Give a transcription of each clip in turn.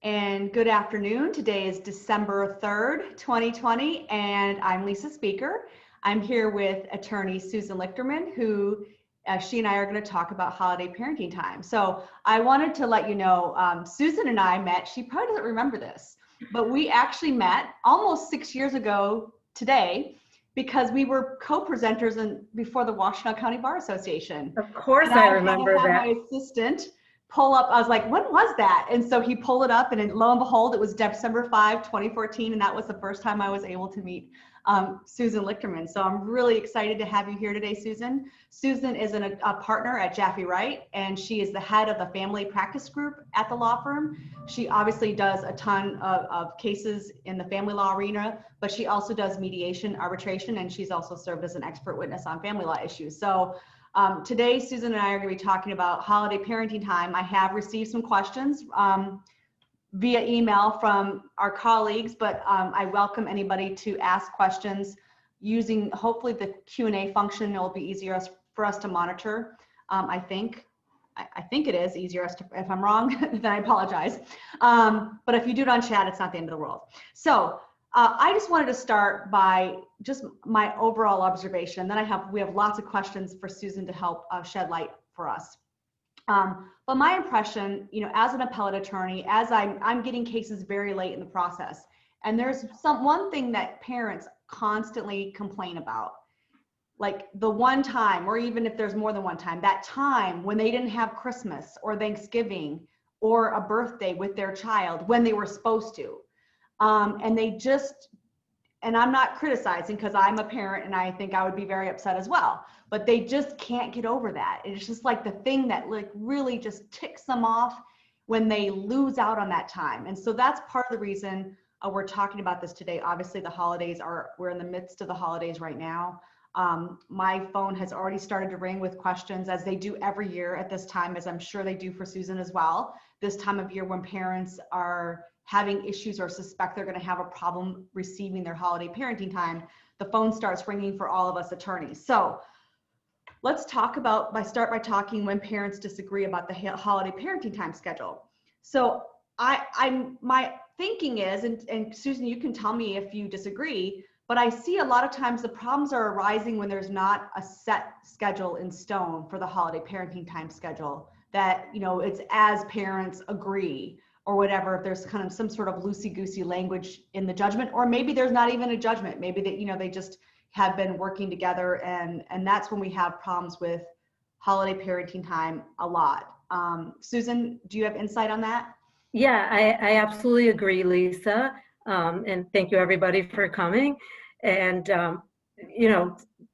and good afternoon. Today is December 3rd, 2020, and I'm Liisa Speaker. I'm here with attorney Susan Lichterman, who she and I are going to talk about holiday parenting time. So I wanted to let you know, Susan and I met, she probably doesn't remember this, but we actually met almost 6 years ago today because we were co-presenters before the Washtenaw County Bar Association. Of course, and I remember had that. my assistant pull up, I was like, when was that? And so he pulled it up, and lo and behold, it was December 5, 2014, and that was the first time I was able to meet Susan Lichterman. So I'm really excited to have you here today, Susan. Susan is a partner at Jaffe Wright, and she is the head of the family practice group at the law firm. She obviously does a ton of cases in the family law arena, but she also does mediation, arbitration, and she's also served as an expert witness on family law issues. So today, Susan and I are going to be talking about holiday parenting time. I have received some questions via email from our colleagues, but I welcome anybody to ask questions using hopefully the Q&A function. It will be easier for us to monitor. I think it is easier if I'm wrong, then I apologize. But if you do it on chat, it's not the end of the world. So I just wanted to start by just my overall observation. Then we have lots of questions for Susan to help shed light for us. But my impression, as an appellate attorney, as I'm getting cases very late in the process, and there's one thing that parents constantly complain about, like the one time, or even if there's more than one time, that time when they didn't have Christmas or Thanksgiving or a birthday with their child when they were supposed to. And I'm not criticizing because I'm a parent and I think I would be very upset as well, but they just can't get over that. It's just like the thing that like really just ticks them off when they lose out on that time. And so that's part of the reason we're talking about this today. Obviously we're in the midst of the holidays right now. My phone has already started to ring with questions, as they do every year at this time, as I'm sure they do for Susan as well. This time of year when parents are having issues or suspect they're going to have a problem receiving their holiday parenting time, the phone starts ringing for all of us attorneys. So let's start by talking when parents disagree about the holiday parenting time schedule. So my thinking is, and Susan, you can tell me if you disagree, but I see a lot of times the problems are arising when there's not a set schedule in stone for the holiday parenting time schedule, that, it's as parents agree or whatever, if there's kind of some sort of loosey-goosey language in the judgment, or maybe there's not even a judgment. Maybe that, they just have been working together, and that's when we have problems with holiday parenting time a lot. Susan, do you have insight on that? Yeah, I absolutely agree, Lisa. And thank you everybody for coming. And,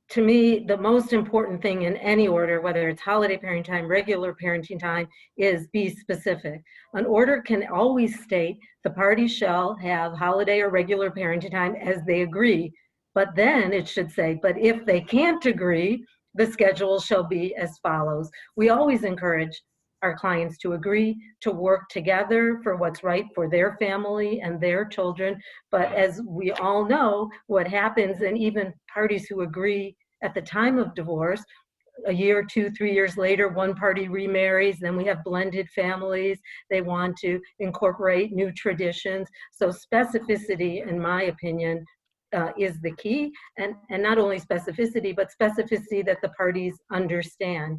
to me, the most important thing in any order, whether it's holiday parenting time, regular parenting time, is be specific. An order can always state the parties shall have holiday or regular parenting time as they agree. But then it should say, but if they can't agree, the schedule shall be as follows. We always encourage our clients to agree to work together for what's right for their family and their children. But as we all know, what happens, and even parties who agree at the time of divorce, a year, 2, 3 years later, one party remarries, then we have blended families. They want to incorporate new traditions. So specificity, in my opinion, is the key, and not only specificity, but specificity that the parties understand.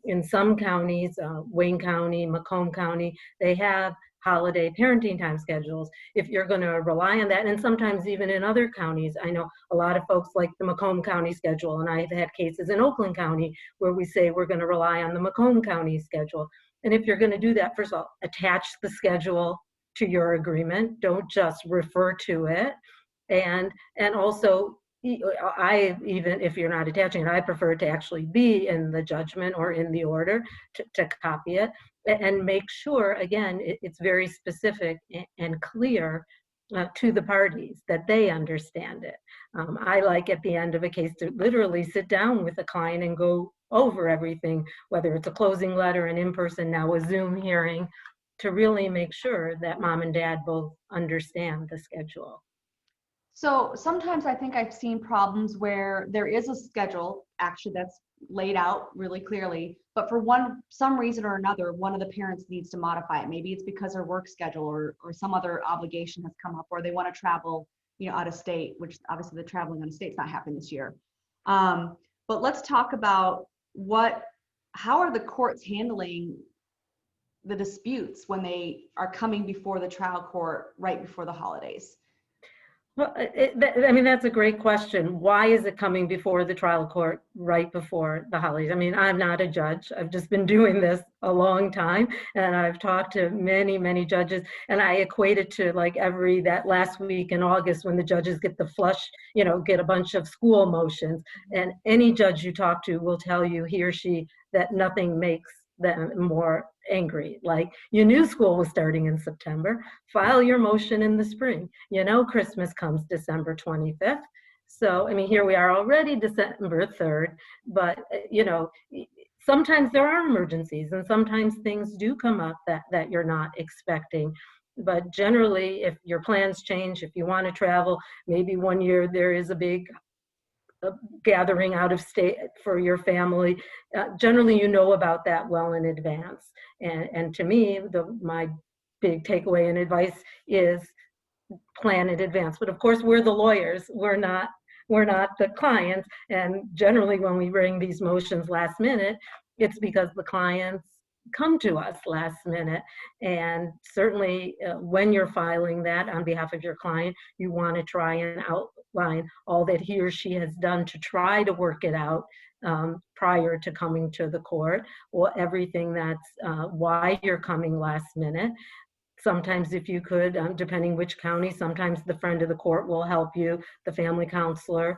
In some counties, Wayne County, Macomb County, they have holiday parenting time schedules. If you're going to rely on that, and sometimes even in other counties, I know a lot of folks like the Macomb County schedule, and I've had cases in Oakland County where we say we're going to rely on the Macomb County schedule. And if you're going to do that, first of all, attach the schedule to your agreement. Don't just refer to it. And also, even if you're not attaching it, I prefer to actually be in the judgment or in the order to copy it, and make sure, again, it's very specific and clear to the parties that they understand it. I like at the end of a case to literally sit down with a client and go over everything, whether it's a closing letter, an in-person, now a Zoom hearing, to really make sure that mom and dad both understand the schedule. So sometimes I think I've seen problems where there is a schedule actually that's laid out really clearly, but for some reason or another, one of the parents needs to modify it. Maybe it's because their work schedule or some other obligation has come up, or they want to travel, out of state, which obviously the traveling out of state's not happening this year. But let's talk about how are the courts handling the disputes when they are coming before the trial court right before the holidays? Well, I mean, that's a great question. Why is it coming before the trial court right before the holidays? I mean, I'm not a judge. I've just been doing this a long time, and I've talked to many, many judges, and I equate it to like that last week in August when the judges get the flush, get a bunch of school motions, and any judge you talk to will tell you, he or she, that nothing makes them more angry. Like, you knew school was starting in September, file your motion in the spring. Christmas comes December 25th. So, I mean, here we are already December 3rd, but, sometimes there are emergencies and sometimes things do come up that you're not expecting. But generally, if your plans change, if you want to travel, maybe one year there is a big gathering out of state for your family, generally about that well in advance. And to me, my big takeaway and advice is plan in advance. But of course, we're the lawyers. We're not the clients. And generally, when we bring these motions last minute, it's because the clients come to us last minute. And certainly when you're filing that on behalf of your client, you want to try and outline all that he or she has done to try to work it out prior to coming to the court, or everything that's why you're coming last minute. Sometimes, if you could, depending which county, sometimes the friend of the court will help you, the family counselor,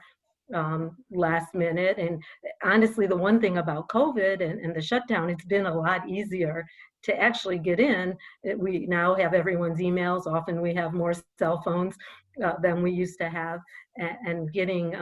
last minute. And honestly, the one thing about COVID and the shutdown, it's been a lot easier to actually get in. We now have everyone's emails. Often we have more cell phones than we used to have, and getting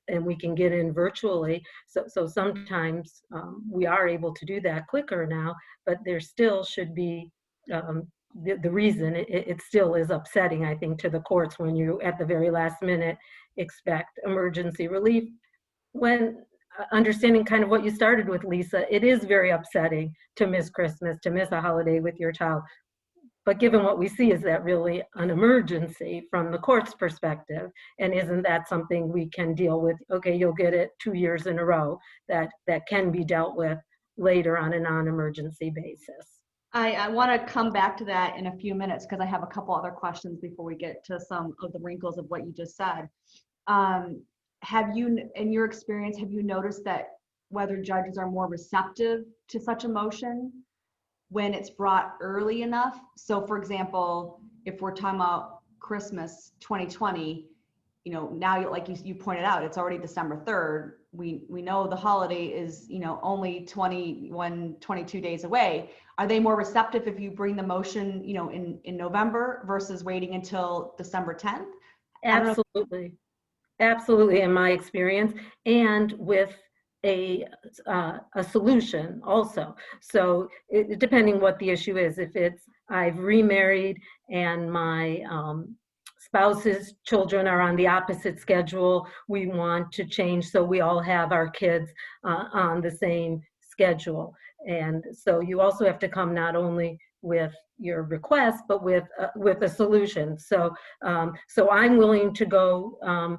and we can get in virtually. So sometimes we are able to do that quicker now, but there still should be the reason it still is upsetting, I think, to the courts when you at the very last minute expect emergency relief, when understanding kind of what you started with, Lisa, it is very upsetting to miss Christmas, to miss a holiday with your child. But given what we see, is that really an emergency from the court's perspective? And isn't that something we can deal with? Okay, you'll get it 2 years in a row. That can be dealt with later on a non-emergency basis. I want to come back to that in a few minutes because I have a couple other questions before we get to some of the wrinkles of what you just said. Have you, in your experience, have you noticed that whether judges are more receptive to such a motion when it's brought early enough? So for example, if we're talking about Christmas 2020, now like you pointed out, it's already December 3rd. We know the holiday is, only 22 days away. Are they more receptive if you bring the motion, in November versus waiting until December 10th? Absolutely. Absolutely, in my experience, and with a solution also. So depending what the issue is, if it's I've remarried and my spouse's children are on the opposite schedule, we want to change so we all have our kids on the same schedule. And so you also have to come not only with your request, but with a solution. So I'm willing to go,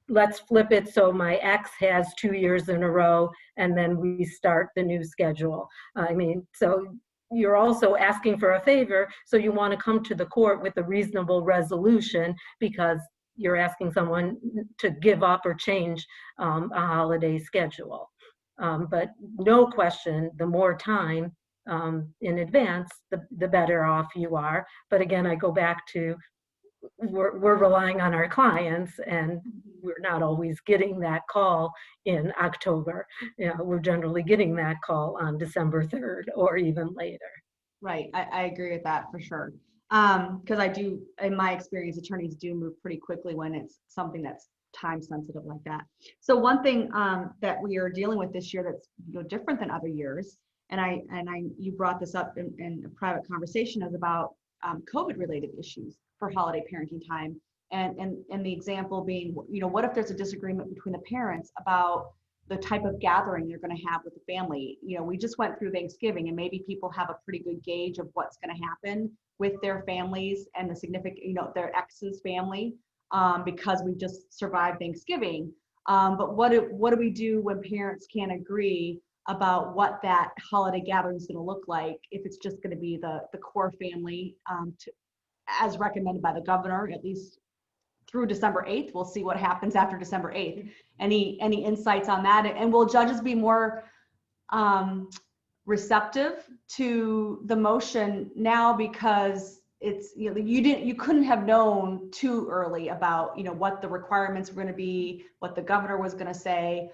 let's flip it so my ex has 2 years in a row, and then we start the new schedule. I mean, so you're also asking for a favor, so you want to come to the court with a reasonable resolution because you're asking someone to give up or change a holiday schedule. But no question, the more time in advance, the better off you are. But again, I go back to we're relying on our clients, and we're not always getting that call in October. We're generally getting that call on December 3rd or even later. Right, I agree with that for sure. Because I do, in my experience, attorneys do move pretty quickly when it's something that's time sensitive like that. So one thing that we are dealing with this year that's different than other years, and you brought this up in a private conversation, is about COVID related issues for holiday parenting time. And the example being, what if there's a disagreement between the parents about the type of gathering they're going to have with the family. You know, we just went through Thanksgiving, and maybe people have a pretty good gauge of what's going to happen with their families and the significant, you know, their ex's family, because we just survived Thanksgiving. But what do we do when parents can't agree about what that holiday gathering is going to look like, if it's just going to be the core family, as recommended by the governor, at least through December 8th. We'll see what happens after December 8th. Any insights on that? And will judges be more receptive to the motion now, because it's, you know, you couldn't have known too early about, you know, what the requirements were going to be, what the governor was going to say,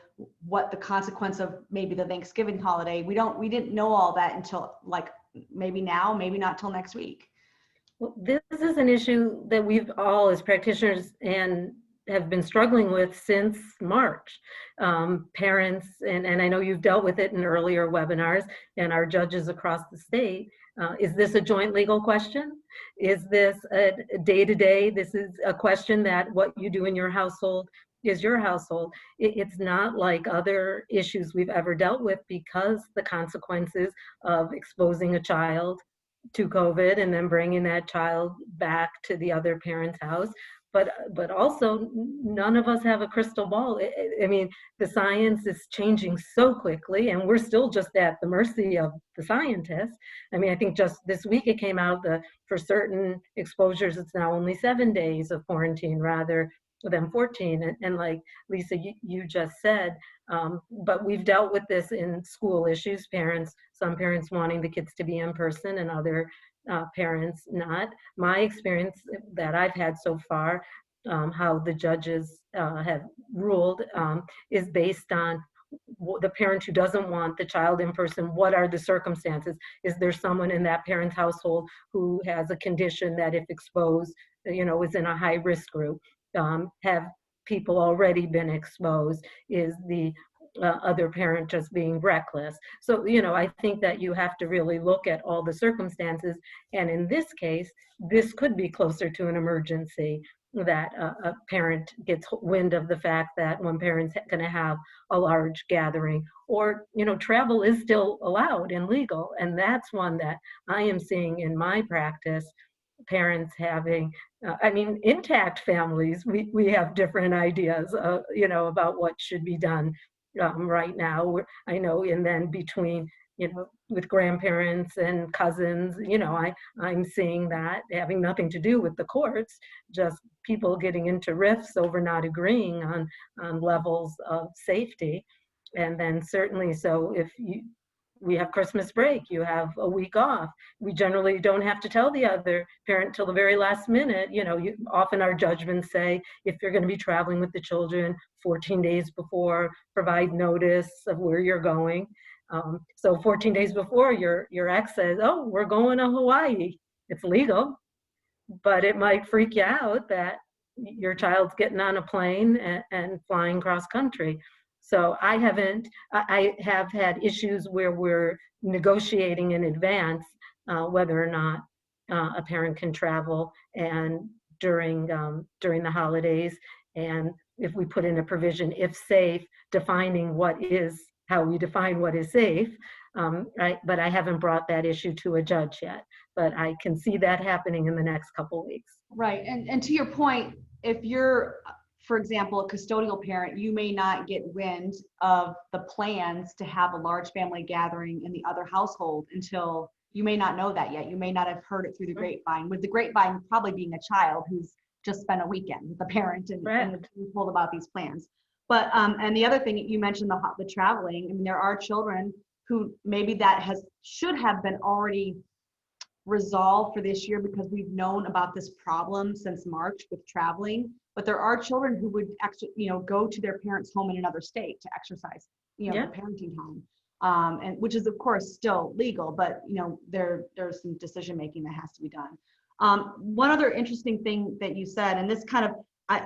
what the consequence of maybe the Thanksgiving holiday. We didn't know all that until, like, maybe now, maybe not till next week. Well, this is an issue that we've all, as practitioners, and have been struggling with since March. Parents, and I know you've dealt with it in earlier webinars, and our judges across the state. Is this a joint legal question? Is this a day-to-day? This is a question that what you do in your household is your household. It's not like other issues we've ever dealt with, because the consequences of exposing a child to COVID and then bringing that child back to the other parent's house. But also, none of us have a crystal ball. I mean, the science is changing so quickly, and we're still just at the mercy of the scientists. I mean, I think just this week it came out that for certain exposures, it's now only 7 days of quarantine rather than 14. And like Lisa, you just said, but we've dealt with this in school issues, some parents wanting the kids to be in person and other parents not. My experience that I've had so far, how the judges have ruled, is based on the parent who doesn't want the child in person. What are the circumstances? Is there someone in that parent's household who has a condition that, if exposed, you know, is in a high risk group? Have people already been exposed? Is the other parent just being reckless? So, you know, I think that you have to really look at all the circumstances. And in this case, this could be closer to an emergency, that a parent gets wind of the fact that one parent's going to have a large gathering, or, you know, travel is still allowed and legal. And that's one that I am seeing in my practice, parents having, I mean, intact families, we have different ideas, you know, about what should be done right now. I know, and then between, you know, with grandparents and cousins, you know, I'm seeing that having nothing to do with the courts, just people getting into rifts over not agreeing on levels of safety. And then certainly, so if we have Christmas break, you have a week off. We generally don't have to tell the other parent till the very last minute. You know, often our judgments say, if you're going to be traveling with the children 14 days before, provide notice of where you're going. So 14 days before, your ex says, oh, we're going to Hawaii. It's legal, but it might freak you out that your child's getting on a plane and flying cross country. So I have had issues where we're negotiating in advance whether or not a parent can travel and during the holidays. And if we put in a provision, if safe, defining how we define what is safe. But I haven't brought that issue to a judge yet, but I can see that happening in the next couple of weeks. Right, and to your point, if you're, for example, a custodial parent, you may not get wind of the plans to have a large family gathering in the other household until, you may not know that yet. You may not have heard it through the grapevine, with the grapevine probably being a child who's just spent a weekend with the parent and told about these plans. But and the other thing you mentioned, the traveling. I mean, there are children who maybe that should have been already resolved for this year, because we've known about this problem since March with traveling. But there are children who would actually, you know, go to their parents' home in another state to exercise, you know, the parenting time, and which is of course still legal, but you know, there's some decision making that has to be done. One other interesting thing that you said, and this kind of,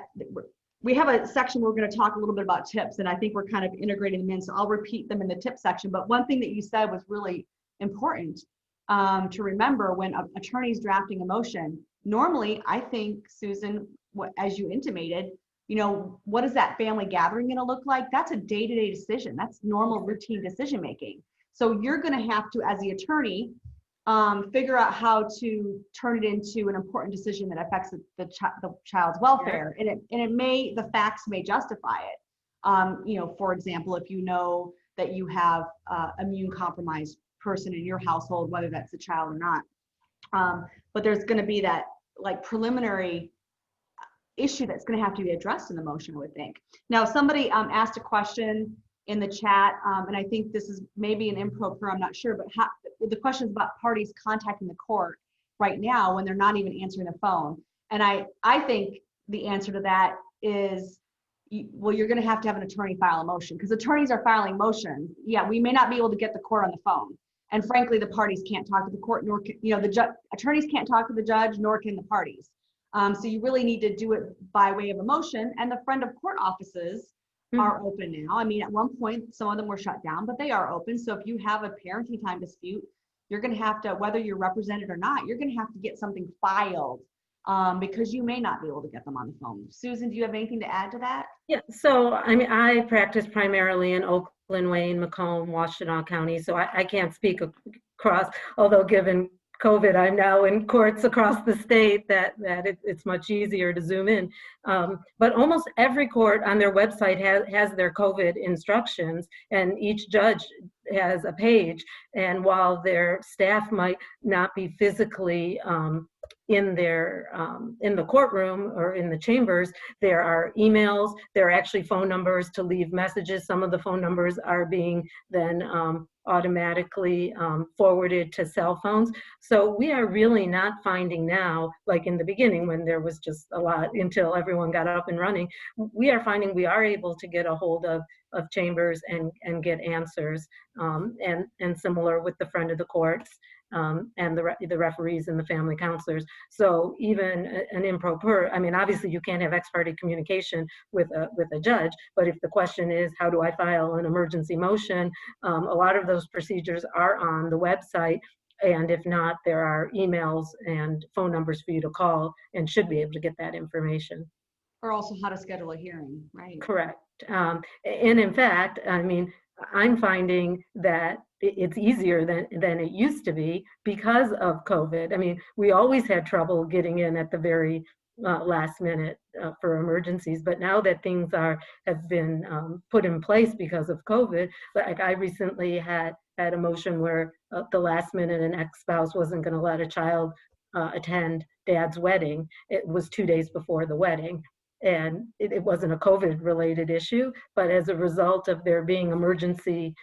we have a section where we're going to talk a little bit about tips, and I think we're kind of integrating them in, so I'll repeat them in the tip section. But one thing that you said was really important to remember when an attorney's drafting a motion. Normally, I think, Susan, as you intimated, what is that family gathering going to look like? That's a day-to-day decision. That's normal routine decision making. So you're going to have to, as the attorney, figure out how to turn it into an important decision that affects the child's welfare. And the facts may justify it. For example, if you know that you have immune compromised person in your household, whether that's a child or not. But there's going to be that like preliminary issue that's going to have to be addressed in the motion, I would think. Now, somebody asked a question in the chat, and I think this is maybe an improper, I'm not sure, but the question is about parties contacting the court right now when they're not even answering the phone. And I think the answer to that is, well, you're going to have an attorney file a motion, because attorneys are filing motions. Yeah, we may not be able to get the court on the phone. And frankly, the parties can't talk to the court, nor can, attorneys can't talk to the judge, nor can the parties. So you really need to do it by way of a motion. And the friend of court offices are open now. I mean, at one point, some of them were shut down, but they are open. So if you have a parenting time dispute, you're going to have to, whether you're represented or not, you're going to have to get something filed because you may not be able to get them on the phone. Susan, do you have anything to add to that? Yeah, so I mean, I practice primarily in Oakland, Wayne, Macomb, Washtenaw County, so I can't speak across, although given COVID, I'm now in courts across the state that it's much easier to zoom in. But almost every court on their website has their COVID instructions, and each judge has a page. And while their staff might not be physically in the courtroom or in the chambers, there are emails, there are actually phone numbers to leave messages. Some of the phone numbers are being then automatically forwarded to cell phones. So we are really not finding now, like in the beginning when there was just a lot until everyone got up and running, we are finding we are able to get a hold of chambers and get answers, and similar with the friend of the courts and the referees and the family counselors. So even an improper, I mean, obviously you can't have ex parte communication with a judge, but if the question is, how do I file an emergency motion? A lot of those procedures are on the website. And if not, there are emails and phone numbers for you to call and should be able to get that information. Or also how to schedule a hearing, right? Correct. And in fact, I mean, I'm finding that it's easier than it used to be because of COVID. I mean, we always had trouble getting in at the very last minute for emergencies, but now that things have been put in place because of COVID, like I recently had a motion where the last minute an ex-spouse wasn't going to let a child attend dad's wedding. It was 2 days before the wedding. And it wasn't a COVID related issue, but as a result of there being emergency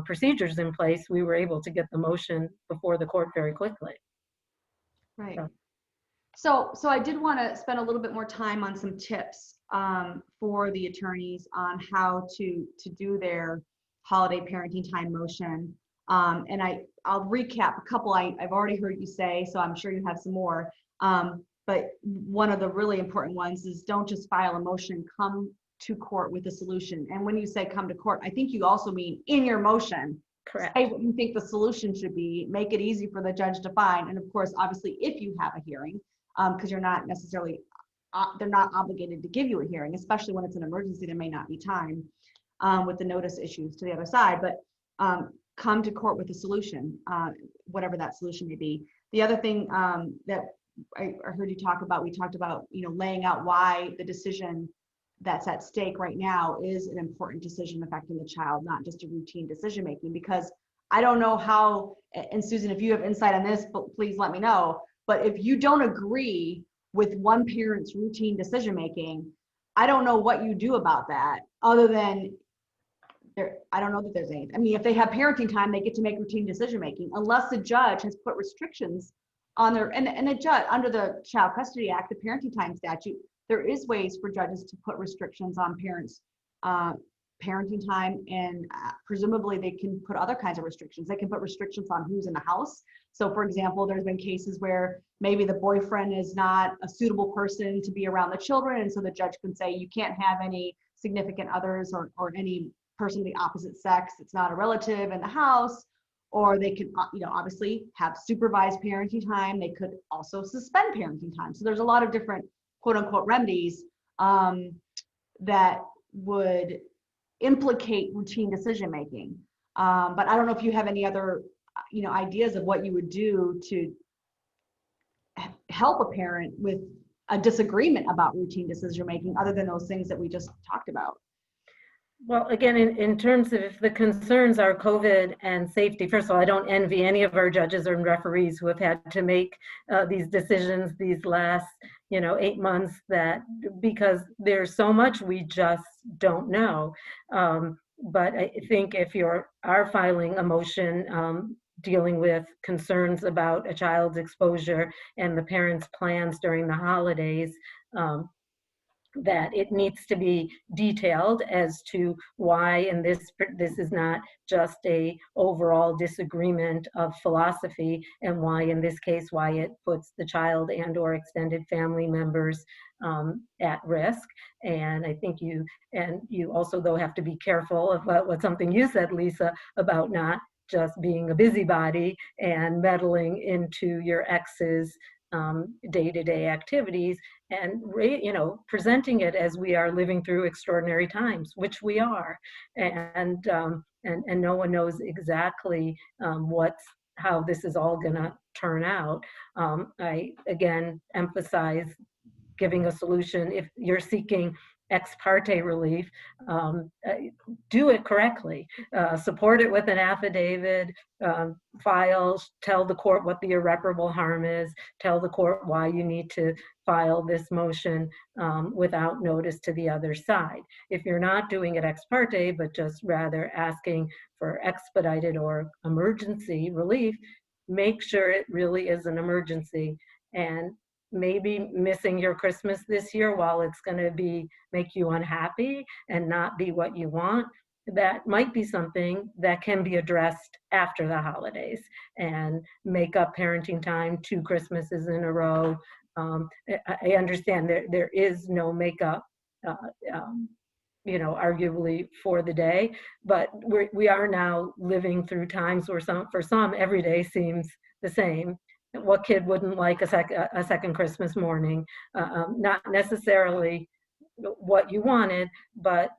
procedures in place, we were able to get the motion before the court very quickly. Right. So I did want to spend a little bit more time on some tips for the attorneys on how to do their holiday parenting time motion. And I'll recap a couple I've already heard you say, so I'm sure you have some more. But one of the really important ones is don't just file a motion, come to court with a solution. And when you say come to court, I think you also mean in your motion. Correct. Say what you think the solution should be, make it easy for the judge to find. And of course, obviously, if you have a hearing, because you're not necessarily, they're not obligated to give you a hearing, especially when it's an emergency, there may not be time with the notice issues to the other side, but come to court with a solution, whatever that solution may be. The other thing that I heard you talk about, we talked about, laying out why the decision that's at stake right now is an important decision affecting the child, not just a routine decision making, because I don't know how, and Susan, if you have insight on this, please let me know, but if you don't agree with one parent's routine decision making, I don't know what you do about that other than I don't know that there's anything. I mean, if they have parenting time, they get to make routine decision making unless the judge has put restrictions on their, and a judge under the Child Custody Act, the parenting time statute, there is ways for judges to put restrictions on parents' parenting time, and presumably they can put other kinds of restrictions. They can put restrictions on who's in the house. So for example, there's been cases where maybe the boyfriend is not a suitable person to be around the children, and so the judge can say you can't have any significant others or any person of the opposite sex, it's not a relative in the house. Or they could, obviously have supervised parenting time. They could also suspend parenting time. So there's a lot of different quote unquote remedies that would implicate routine decision making. But I don't know if you have any other, ideas of what you would do to help a parent with a disagreement about routine decision making, other than those things that we just talked about. Well, again, in terms of if the concerns are COVID and safety, first of all, I don't envy any of our judges or referees who have had to make these decisions these last, 8 months, that because there's so much we just don't know. But I think if you are filing a motion dealing with concerns about a child's exposure and the parents' plans during the holidays, that it needs to be detailed as to why, and this is not just a overall disagreement of philosophy, and why in this case why it puts the child and or extended family members at risk. And I think you also though have to be careful of what something you said, Lisa, about not just being a busybody and meddling into your ex's day-to-day activities, and presenting it as we are living through extraordinary times, which we are, and no one knows exactly how this is all going to turn out. I again emphasize giving a solution. If you're seeking ex parte relief, do it correctly. Support it with an affidavit, file, tell the court what the irreparable harm is, tell the court why you need to file this motion without notice to the other side. If you're not doing it ex parte, but just rather asking for expedited or emergency relief, make sure it really is an emergency. And maybe missing your Christmas this year, while it's going to make you unhappy and not be what you want, that might be something that can be addressed after the holidays and make up parenting time 2 Christmases in a row. I understand there is no makeup, arguably for the day, but we are now living through times where for some every day seems the same. What kid wouldn't like a second Christmas morning? Not necessarily what you wanted, but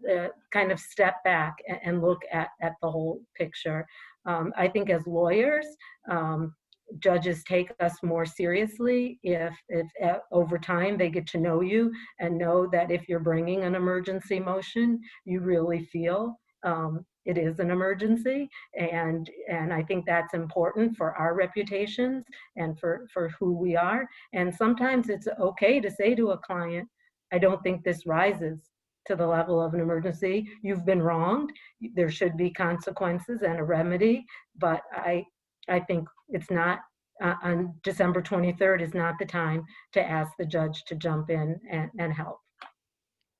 kind of step back and look at the whole picture. I think as lawyers, judges take us more seriously if over time they get to know you and know that if you're bringing an emergency motion, you really feel it is an emergency, and I think that's important for our reputations and for who we are. And sometimes it's okay to say to a client, I don't think this rises to the level of an emergency. You've been wronged. There should be consequences and a remedy, but I think it's not on December 23rd is not the time to ask the judge to jump in and help.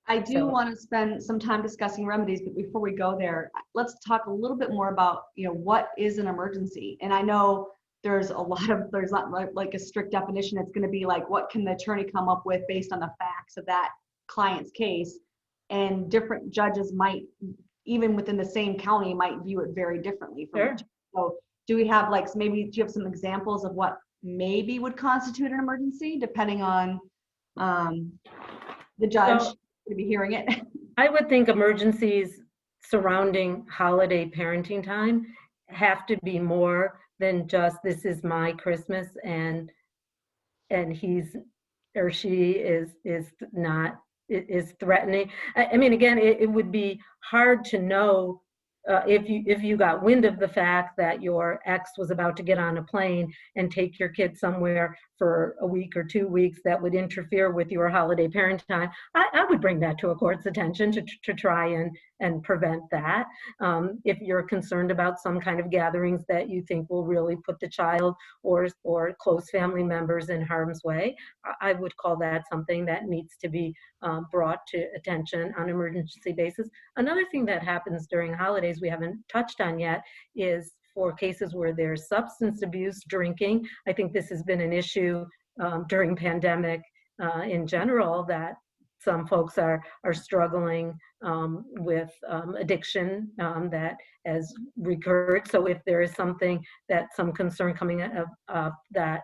I do want to spend some time discussing remedies, but before we go there, let's talk a little bit more about, what is an emergency? And I know there's not like a strict definition. It's going to be like, what can the attorney come up with based on the facts of that client's case? And different judges might, even within the same county, might view it very differently. Sure. So do we have do you have some examples of what maybe would constitute an emergency, depending on the judge? To be hearing it. I would think emergencies surrounding holiday parenting time have to be more than just this is my Christmas and he's or she is threatening. I mean, again, it would be hard to know if you got wind of the fact that your ex was about to get on a plane and take your kid somewhere for a week or 2 weeks that would interfere with your holiday parent time, I would bring that to a court's attention to try and prevent that. If you're concerned about some kind of gatherings that you think will really put the child or close family members in harm's way, I would call that something that needs to be brought to attention on an emergency basis. Another thing that happens during holidays we haven't touched on yet is for cases where there's substance abuse, drinking. I think this has been an issue during pandemic in general, that some folks are struggling with addiction that has recurred. So if there is something some concern coming up that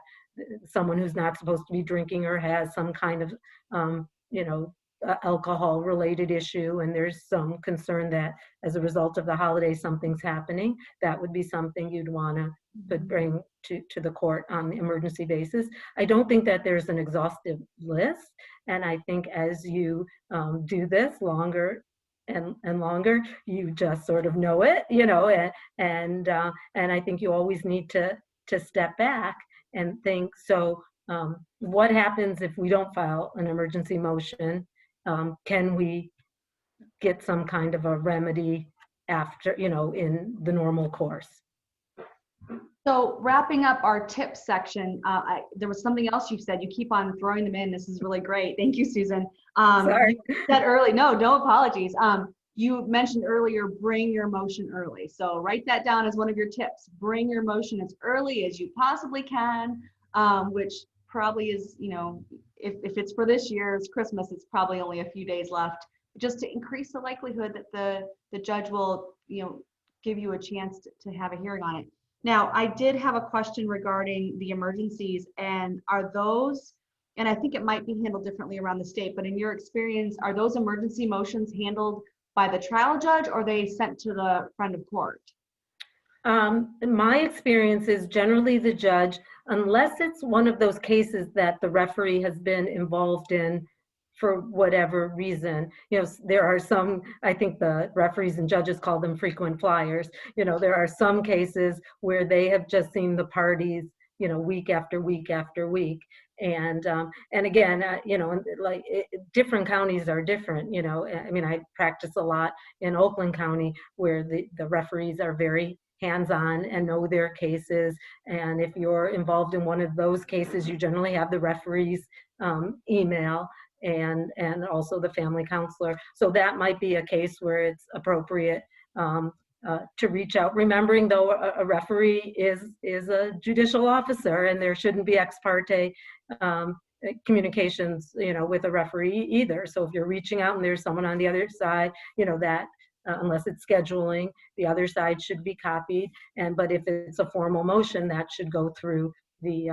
someone who's not supposed to be drinking or has some kind of an alcohol related issue and there's some concern that as a result of the holiday something's happening, that would be something you'd want to could bring to the court on the emergency basis. I don't think that there's an exhaustive list, and I think as you do this longer and longer, you just sort of know it, you know, and I think you always need to step back and think, so what happens if we don't file an emergency motion? Can we get some kind of a remedy after, you know, in the normal course? So wrapping up our tips section, there was something else you said. You keep on throwing them in. This is really great. Thank you, Susan. Sorry. You said early, no apologies. You mentioned earlier, bring your motion early. So write that down as one of your tips. Bring your motion as early as you possibly can, which probably is, you know, if it's for this year's Christmas, it's probably only a few days left, just to increase the likelihood that the judge will, you know, give you a chance to have a hearing on it. Now, I did have a question regarding the emergencies, and are those, and I think it might be handled differently around the state, but in your experience, are those emergency motions handled by the trial judge, or are they sent to the friend of court? My experience is generally the judge, unless it's one of those cases that the referee has been involved in for whatever reason. You know, there are some, I think the referees and judges call them frequent flyers. You know, there are some cases where they have just seen the parties, you know, week after week after week. And again, you know, like different counties are different, you know. I mean, I practice a lot in Oakland County where the referees are very hands-on and know their cases. And if you're involved in one of those cases, you generally have the referee's email and also the family counselor. So that might be a case where it's appropriate to reach out, remembering though a referee is a judicial officer and there shouldn't be ex parte communications, you know, with a referee either. So if you're reaching out and there's someone on the other side, you know, that unless it's scheduling, the other side should be copied. But if it's a formal motion, that should go through the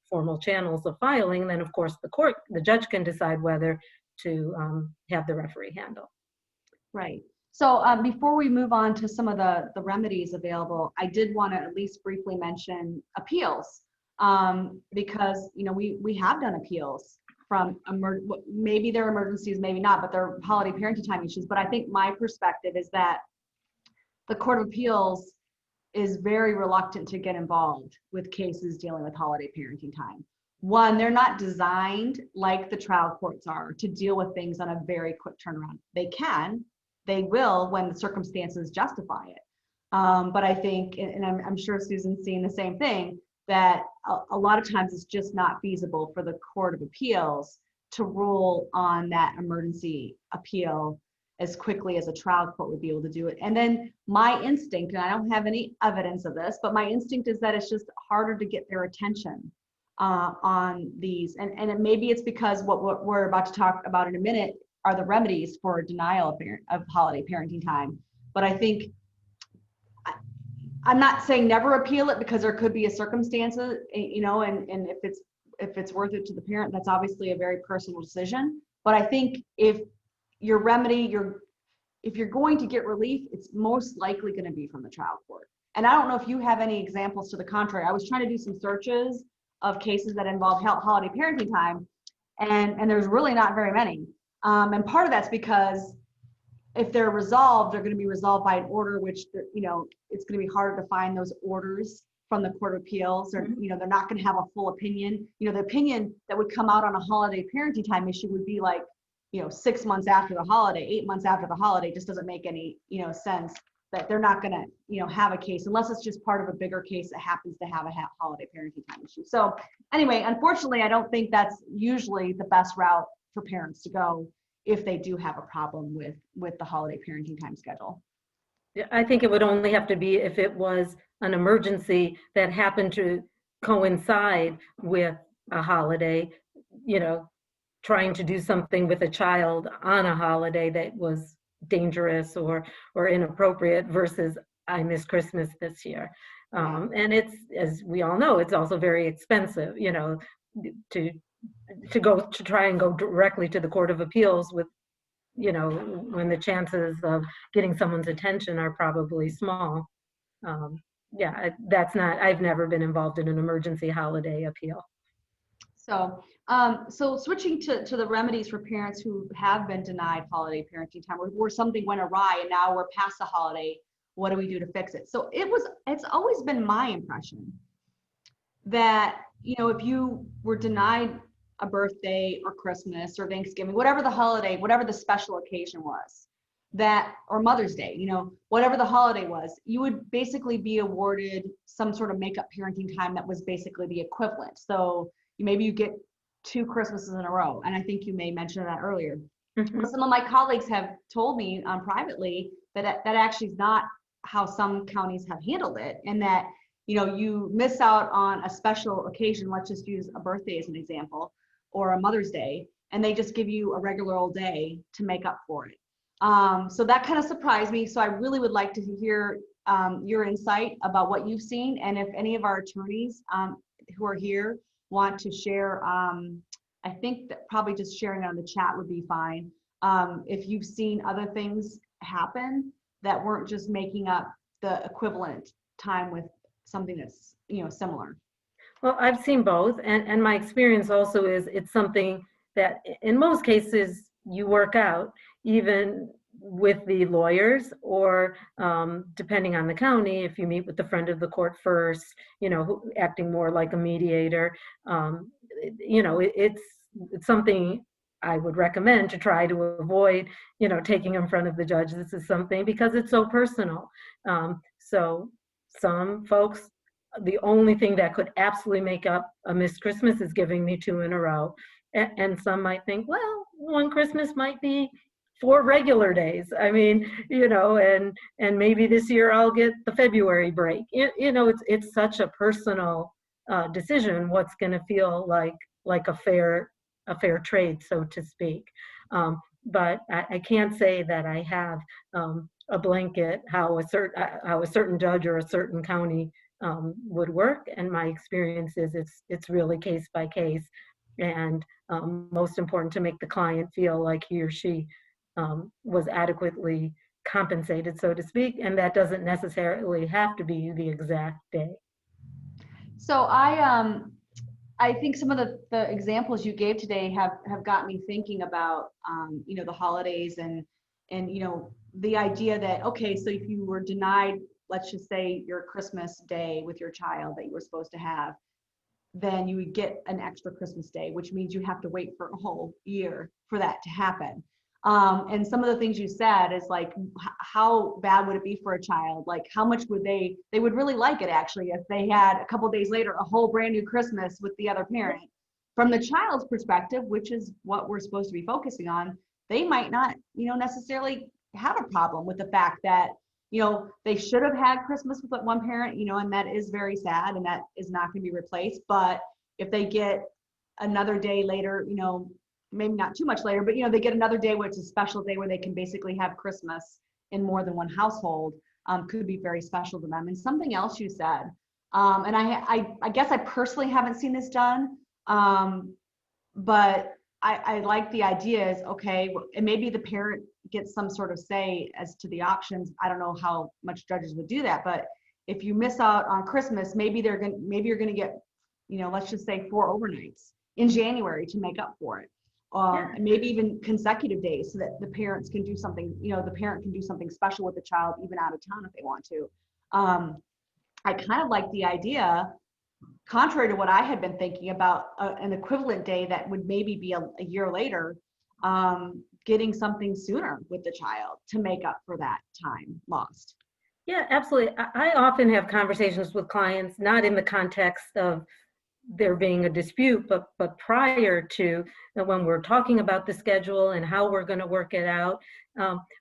formal channels of filing. Then of course the judge can decide whether to have the referee handle. Right. So before we move on to some of the remedies available, I did want to at least briefly mention appeals, because, you know, we have done appeals from maybe they're emergencies, maybe not, but they're holiday parenting time issues. But I think my perspective is that the Court of Appeals is very reluctant to get involved with cases dealing with holiday parenting time. One, they're not designed like the trial courts are to deal with things on a very quick turnaround. They will when the circumstances justify it. But I think, and I'm sure Susan's seeing the same thing, that a lot of times it's just not feasible for the Court of Appeals to rule on that emergency appeal as quickly as a trial court would be able to do it. And then my instinct, and I don't have any evidence of this, but my instinct is that it's just harder to get their attention on these. And maybe it's because what we're about to talk about in a minute are the remedies for denial of holiday parenting time. But I think, I'm not saying never appeal it, because there could be a circumstance, you know, and if it's worth it to the parent, that's obviously a very personal decision. But I think if your remedy, if you're going to get relief, it's most likely going to be from the trial court. And I don't know if you have any examples to the contrary. I was trying to do some searches of cases that involve holiday parenting time, and there's really not very many. And part of that's because if they're resolved, they're going to be resolved by an order, which, you know, it's going to be harder to find those orders from the Court of Appeals, or, you know, they're not going to have a full opinion. You know, the opinion that would come out on a holiday parenting time issue would be like, you know, 6 months after the holiday, 8 months after the holiday. Just doesn't make any, you know, sense that they're not going to, you know, have a case unless it's just part of a bigger case that happens to have a holiday parenting time issue. So anyway, unfortunately, I don't think that's usually the best route for parents to go if they do have a problem with the holiday parenting time schedule. I think it would only have to be if it was an emergency that happened to coincide with a holiday, you know, trying to do something with a child on a holiday that was dangerous or inappropriate versus I missed Christmas this year. And it's, as we all know, it's also very expensive, you know, to try and go directly to the Court of Appeals with you know, when the chances of getting someone's attention are probably small. Yeah, I've never been involved in an emergency holiday appeal. So, so switching to the remedies for parents who have been denied holiday parenting time, where something went awry and now we're past the holiday, what do we do to fix it? So it's always been my impression that, you know, if you were denied a birthday or Christmas or Thanksgiving, whatever the holiday, whatever the special occasion was, that, or Mother's Day, you know, whatever the holiday was, you would basically be awarded some sort of makeup parenting time that was basically the equivalent. So maybe you get 2 Christmases in a row. And I think you may mention that earlier. Mhm. Some of my colleagues have told me privately that that actually is not how some counties have handled it, and that, you know, you miss out on a special occasion. Let's just use a birthday as an example, or a Mother's Day, and they just give you a regular old day to make up for it. So that kind of surprised me. So I really would like to hear your insight about what you've seen, and if any of our attorneys who are here want to share, I think that probably just sharing it on the chat would be fine. If you've seen other things happen that weren't just making up the equivalent time with something that's, you know, similar. Well, I've seen both, and my experience also is it's something that in most cases you work out, even with the lawyers, or depending on the county, if you meet with the friend of the court first, you know, acting more like a mediator, you know, it's something I would recommend to try to avoid, you know, taking in front of the judge. This is something, because it's so personal. So some folks, the only thing that could absolutely make up a missed Christmas is giving me 2 in a row. And some might think, well, 1 Christmas might be 4 regular days. I mean, you know, and maybe this year I'll get the February break. You know, it's such a personal decision what's going to feel like a fair trade, so to speak. But I can't say that I have a blanket how a certain judge or a certain county would work. And my experience is it's really case by case, and most important to make the client feel like he or she was adequately compensated, so to speak, and that doesn't necessarily have to be the exact day. So I think some of the examples you gave today have got me thinking about you know, the holidays, and you know, the idea that, okay, so if you were denied, let's just say, your Christmas day with your child that you were supposed to have, then you would get an extra Christmas day, which means you have to wait for a whole year for that to happen. And some of the things you said is like, how bad would it be for a child? Like, how much would they would really like it, actually, if they had a couple days later a whole brand new Christmas with the other parent. From the child's perspective, which is what we're supposed to be focusing on, they might not, you know, necessarily have a problem with the fact that, you know, they should have had Christmas with one parent, you know, and that is very sad, and that is not going to be replaced. But if they get another day later, you know, maybe not too much later, but, you know, they get another day where it's a special day where they can basically have Christmas in more than one household, could be very special to them. And something else you said, and I guess I personally haven't seen this done, but I like the idea is, okay, and maybe the parent gets some sort of say as to the options. I don't know how much judges would do that, but if you miss out on Christmas, maybe you're gonna get, you know, let's just say 4 overnights in January to make up for it. And maybe even consecutive days, so that the parents can do something, you know, the parent can do something special with the child, even out of town if they want to. I kind of like the idea, contrary to what I had been thinking about, an equivalent day that would maybe be a year later, getting something sooner with the child to make up for that time lost. Yeah, absolutely. I often have conversations with clients, not in the context of there being a dispute, but prior to, when we're talking about the schedule and how we're going to work it out.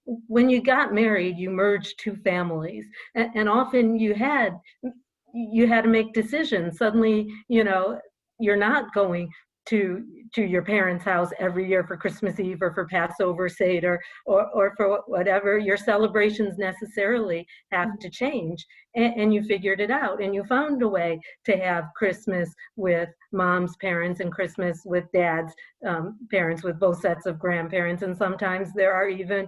When you got married, you merged 2 families, and often you had to make decisions. Suddenly, you know, you're not going to your parents' house every year for Christmas Eve or for Passover Seder or for whatever. Your celebrations necessarily have to change. And you figured it out, and you found a way to have Christmas with mom's parents and Christmas with dad's parents, with both sets of grandparents. And sometimes there are even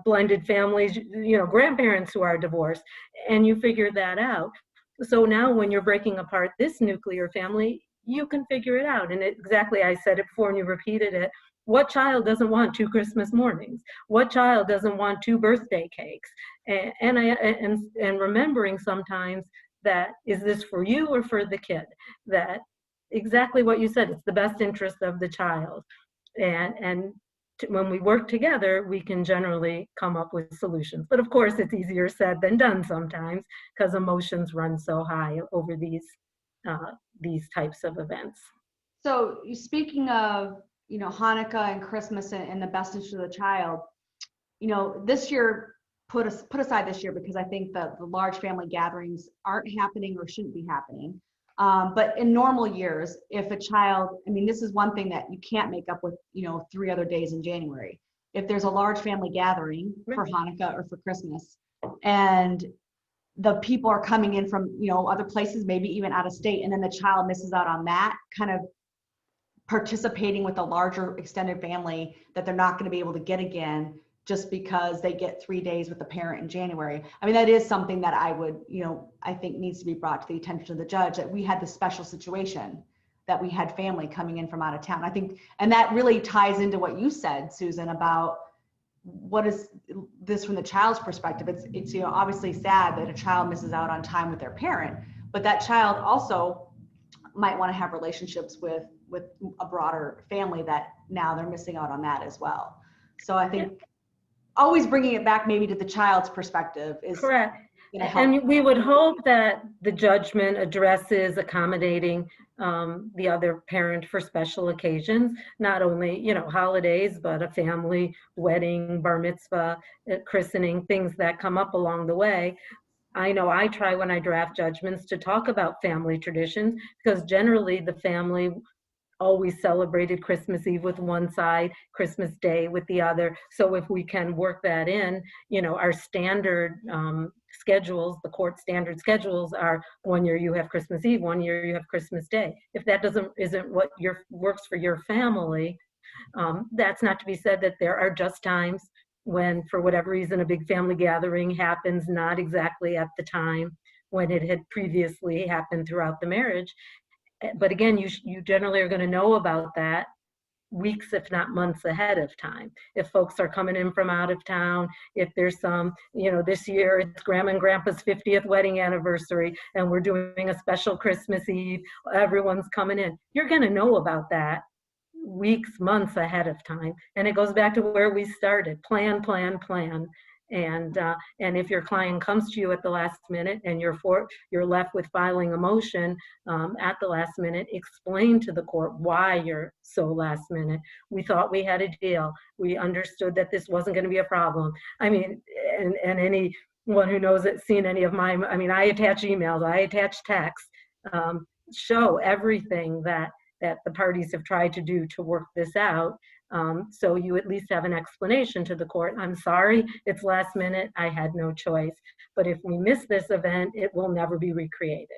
blended families, grandparents who are divorced, and you figure that out. So now when you're breaking apart this nuclear family, you can figure it out. And exactly, I said it before and you repeated it. What child doesn't want 2 Christmas mornings? What child doesn't want 2 birthday cakes? And remembering sometimes that, is this for you or for the kid? That exactly what you said, it's the best interest of the child. And when we work together, we can generally come up with solutions. But of course, it's easier said than done sometimes, because emotions run so high over these types of events. So speaking of, Hanukkah and Christmas and the best interest of the child, this year, put aside this year, because I think that the large family gatherings aren't happening or shouldn't be happening. But in normal years, if a child, this is one thing that you can't make up with, 3 other days in January. If there's a large family gathering for Hanukkah or for Christmas, and the people are coming in from, other places, maybe even out of state, and then the child misses out on that, kind of participating with a larger extended family that they're not going to be able to get again just because they get 3 days with the parent in January. That is something that I would, I think needs to be brought to the attention of the judge, that we had this special situation, that we had family coming in from out of town. I think, and that really ties into what you said, Susan, about what is this from the child's perspective. It's obviously sad that a child misses out on time with their parent, but that child also might want to have relationships with a broader family that now they're missing out on that as well. So I think always bringing it back maybe to the child's perspective is correct. And we would hope that the judgment addresses accommodating the other parent for special occasions, not only, holidays, but a family wedding, bar mitzvah, christening, things that come up along the way. I know I try when I draft judgments to talk about family traditions, because generally the family always celebrated Christmas Eve with one side, Christmas Day with the other. So if we can work that in, our standard schedules, the court standard schedules are 1 year you have Christmas Eve, 1 year you have Christmas Day. If that isn't what works for your family, that's not to be said that there are just times when, for whatever reason, a big family gathering happens not exactly at the time when it had previously happened throughout the marriage. But again, you generally are going to know about that weeks, if not months ahead of time. If folks are coming in from out of town, if there's some, this year it's Grandma and Grandpa's 50th wedding anniversary and we're doing a special Christmas Eve, everyone's coming in. You're going to know about that weeks, months ahead of time. And it goes back to where we started. Plan, plan, plan. And if your client comes to you at the last minute and you're left with filing a motion at the last minute, explain to the court why you're so last minute. We thought we had a deal. We understood that this wasn't going to be a problem. And anyone who knows it, seen any of mine, I attach emails, I attach texts, show everything that the parties have tried to do to work this out. So you at least have an explanation to the court. I'm sorry, it's last minute, I had no choice. But if we miss this event, it will never be recreated.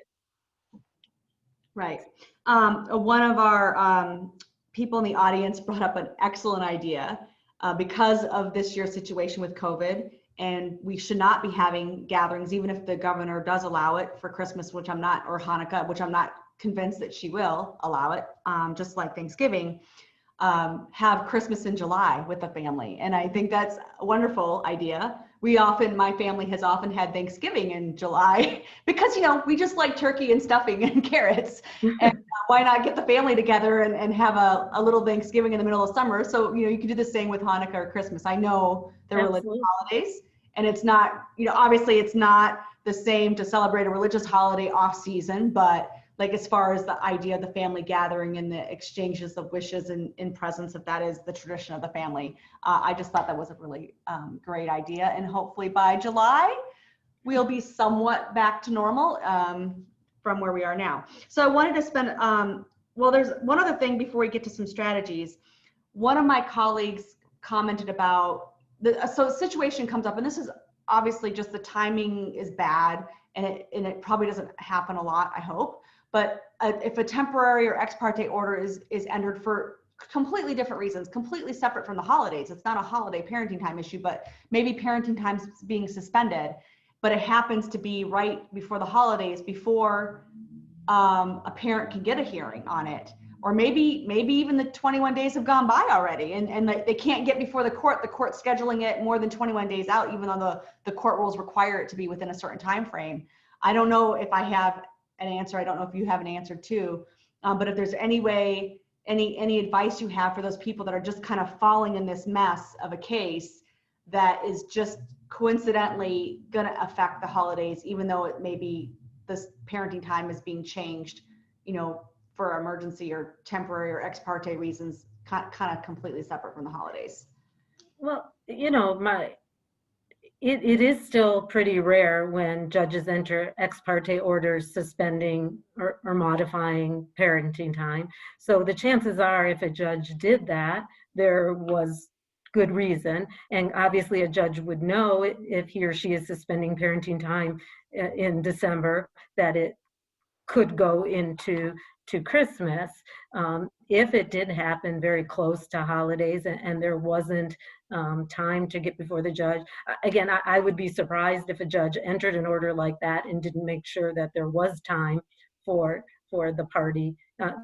Right. One of our people in the audience brought up an excellent idea because of this year's situation with COVID, and we should not be having gatherings, even if the governor does allow it for Christmas, which I'm not, or Hanukkah, which I'm not convinced that she will allow it, just like Thanksgiving. Have Christmas in July with the family. And I think that's a wonderful idea. My family has often had Thanksgiving in July because, we just like turkey and stuffing and carrots. And why not get the family together and have a little Thanksgiving in the middle of summer? So, you can do the same with Hanukkah or Christmas. I know they're religious holidays, and it's not, obviously it's not the same to celebrate a religious holiday off season, but like as far as the idea of the family gathering and the exchanges of wishes in presence, if that is the tradition of the family. I just thought that was a really great idea. And hopefully by July, we'll be somewhat back to normal from where we are now. So I wanted to spend well, there's one other thing before we get to some strategies. One of my colleagues commented about so a situation comes up, and this is obviously just the timing is bad, and it probably doesn't happen a lot, I hope. But if a temporary or ex parte order is entered for completely different reasons, completely separate from the holidays, it's not a holiday parenting time issue, but maybe parenting time's being suspended, but it happens to be right before the holidays, before a parent can get a hearing on it, or maybe even the 21 days have gone by already, and they can't get before the court's scheduling it more than 21 days out, even though the court rules require it to be within a certain time frame. I don't know if I have an answer. I don't know if you have an answer too, but if there's any way, any advice you have for those people that are just kind of falling in this mess of a case that is just coincidentally going to affect the holidays, even though it may be this parenting time is being changed, for emergency or temporary or ex parte reasons, kind of completely separate from the holidays. Well, it is still pretty rare when judges enter ex parte orders suspending or modifying parenting time. So the chances are, if a judge did that, there was good reason. And obviously a judge would know if he or she is suspending parenting time in December, that it could go into Christmas. If it did happen very close to holidays and there wasn't time to get before the judge, again, I would be surprised if a judge entered an order like that and didn't make sure that there was time for the party.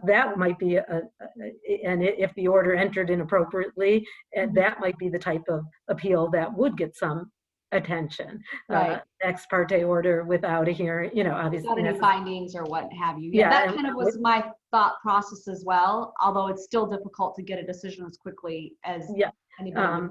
That might be and if the order entered inappropriately, that might be the type of appeal that would get some attention. Right. Ex parte order without a hearing, obviously. Without any findings or what have you. Yeah, that kind of was my thought process as well, although it's still difficult to get a decision as quickly as anybody.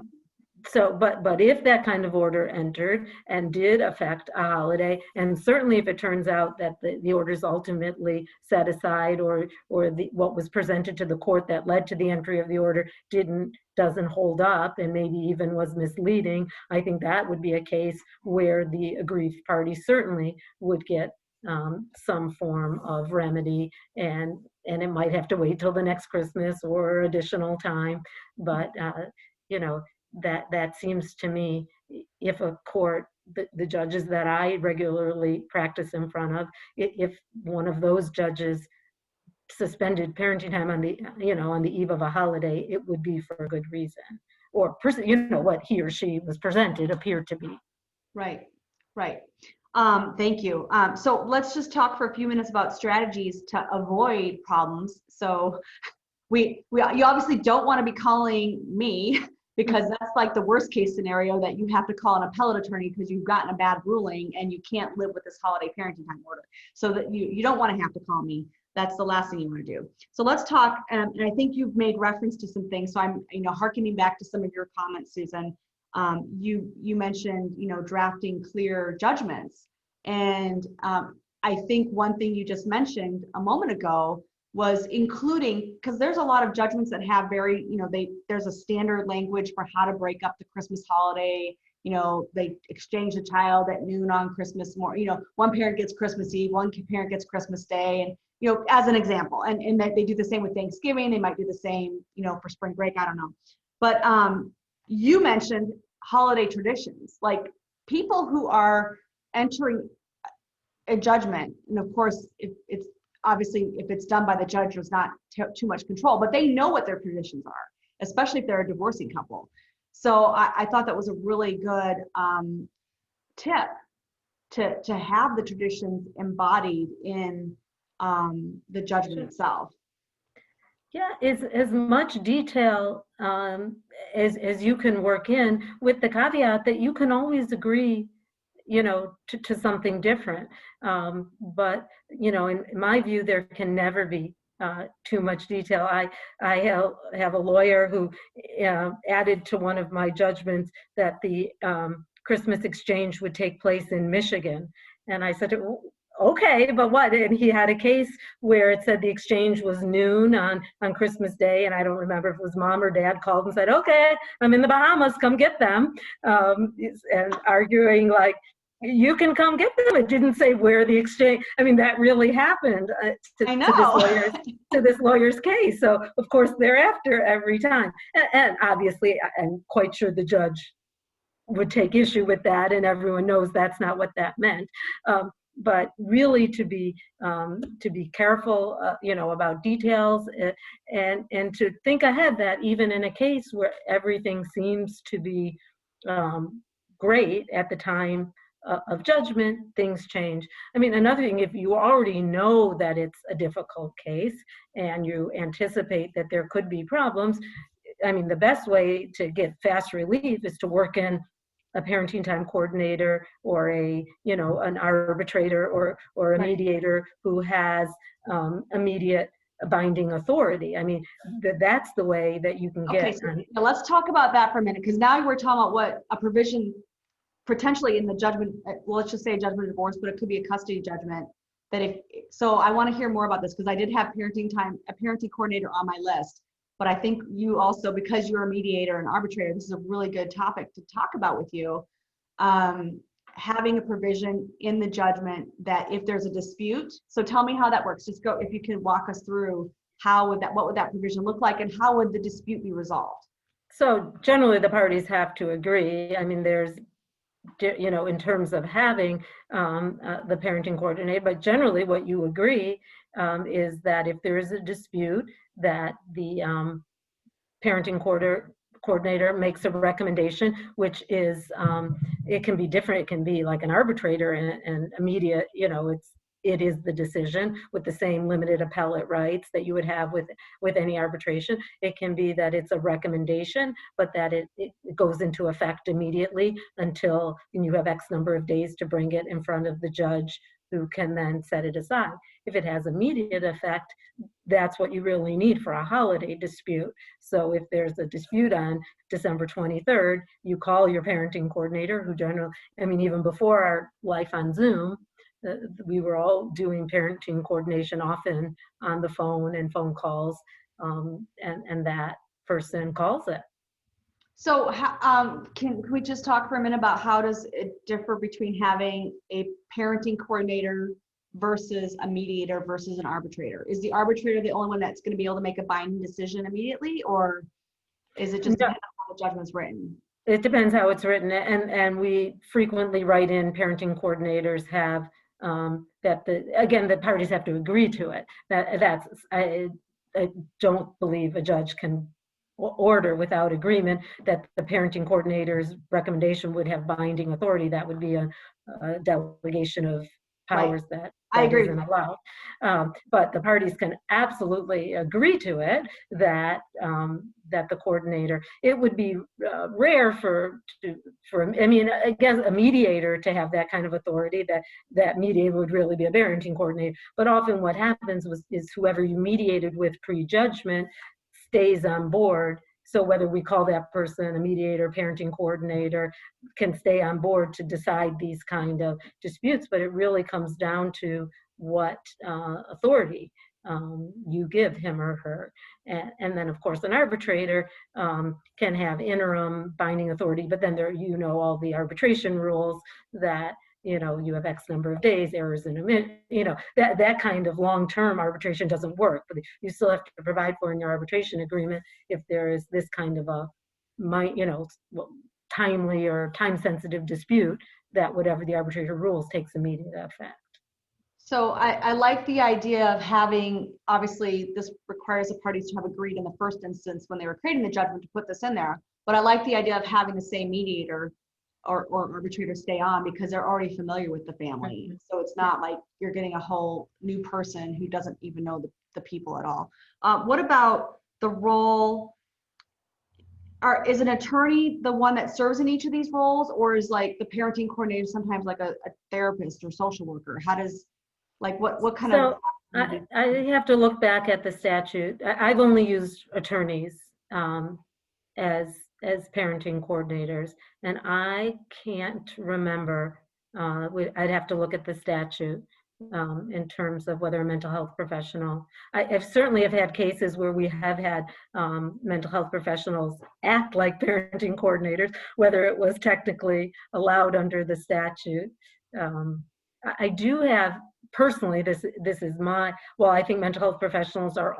So, but if that kind of order entered and did affect a holiday, and certainly if it turns out that the order is ultimately set aside, or what was presented to the court that led to the entry of the order doesn't hold up and maybe even was misleading, I think that would be a case where the aggrieved party certainly would get some form of remedy, and it might have to wait till the next Christmas or additional time. But that seems to me, if a court, the judges that I regularly practice in front of, if one of those judges suspended parenting time on the eve of a holiday, it would be for a good reason, or what he or she was presented appeared to be. Right. Thank you. So let's just talk for a few minutes about strategies to avoid problems. So you obviously don't want to be calling me, because that's like the worst case scenario, that you have to call an appellate attorney because you've gotten a bad ruling and you can't live with this holiday parenting time order. So that you don't want to have to call me. That's the last thing you want to do. So let's talk, and I think you've made reference to some things. So I'm, hearkening back to some of your comments, Susan. You mentioned, drafting clear judgments. And I think one thing you just mentioned a moment ago was including, because there's a lot of judgments that have very, there's a standard language for how to break up the Christmas holiday. They exchange the child at noon on Christmas morning. One parent gets Christmas Eve, one parent gets Christmas Day, and as an example. And that they do the same with Thanksgiving. They might do the same, for spring break. I don't know. But you mentioned holiday traditions, like people who are entering a judgment, and of course, it's obviously, if it's done by the judge, there's not too much control, but they know what their traditions are, especially if they're a divorcing couple. So I thought that was a really good tip to have the traditions embodied in the judgment itself. Yeah, it's as much detail as you can work in, with the caveat that you can always agree to something different. But, in my view, there can never be too much detail. I have a lawyer who added to one of my judgments that the Christmas exchange would take place in Michigan. And I said, okay, but what? And he had a case where it said the exchange was noon on Christmas Day, and I don't remember if it was mom or dad called and said, okay, I'm in the Bahamas, come get them, and arguing like, you can come get them. It didn't say where the exchange. I mean, that really happened I know. to this lawyer's case. So of course they're after every time. And obviously, I'm quite sure the judge would take issue with that, and everyone knows that's not what that meant. But really, to be careful, about details, and to think ahead that even in a case where everything seems to be great at the time of judgment, things change. I mean, another thing, if you already know that it's a difficult case and you anticipate that there could be problems, I mean, the best way to get fast relief is to work in a parenting time coordinator or an arbitrator or a mediator who has immediate binding authority. I mean, that's the way that you can get. Okay, so now let's talk about that for a minute, because now we're talking about what a provision potentially in the judgment, well, let's just say a judgment of divorce, but it could be a custody judgment. So I want to hear more about this, because I did have a parenting coordinator on my list. But I think you also, because you're a mediator and arbitrator, this is a really good topic to talk about with you. Having a provision in the judgment that if there's a dispute, so tell me how that works. Just go, if you can walk us through what would that provision look like, and how would the dispute be resolved? So generally the parties have to agree. I mean, there's, in terms of having the parenting coordinator, but generally what you agree is that if there is a dispute, that the parenting coordinator makes a recommendation, which is, it can be different. It can be like an arbitrator and immediate, it is the decision with the same limited appellate rights that you would have with any arbitration. It can be that it's a recommendation, but that it goes into effect immediately until you have X number of days to bring it in front of the judge, who can then set it aside. If it has immediate effect, that's what you really need for a holiday dispute. So if there's a dispute on December 23rd, you call your parenting coordinator, who generally, I mean, even before our life on Zoom, we were all doing parenting coordination often on the phone and phone calls, and that person calls it. So can we just talk for a minute about how does it differ between having a parenting coordinator versus a mediator versus an arbitrator? Is the arbitrator the only one that's going to be able to make a binding decision immediately, or is it just depending on how the judgment's written? It depends how it's written, and we frequently write in parenting coordinators have that the parties have to agree to it. I don't believe a judge can order without agreement that the parenting coordinator's recommendation would have binding authority. That would be a delegation of powers that I agree. Isn't allowed. But the parties can absolutely agree to it, that the coordinator, it would be rare for I mean, again, a mediator to have that kind of authority, that mediator would really be a parenting coordinator. But often what happens is whoever you mediated with pre-judgment stays on board. So whether we call that person a mediator, parenting coordinator, can stay on board to decide these kind of disputes. But it really comes down to what authority you give him or her. And then, of course, an arbitrator can have interim binding authority, but then there, all the arbitration rules that, you have X number of days, errors in a minute, that kind of long-term arbitration doesn't work. But you still have to provide for in your arbitration agreement if there is this kind of a, timely or time-sensitive dispute, that whatever the arbitrator rules takes immediate effect. So I like the idea of having, obviously this requires the parties to have agreed in the first instance when they were creating the judgment to put this in there, but I like the idea of having the same mediator or arbitrator stay on, because they're already familiar with the family. Mm-hmm. So it's not like you're getting a whole new person who doesn't even know the people at all. What about the role? Is an attorney the one that serves in each of these roles, or is like the parenting coordinator sometimes like a therapist or social worker? How does, like, what kind of? I have to look back at the statute. I've only used attorneys as parenting coordinators, and I can't remember. I'd have to look at the statute in terms of whether a mental health professional. I've certainly have had cases where we have had mental health professionals act like parenting coordinators, whether it was technically allowed under the statute. I do have personally, this is my, well, I think mental health professionals are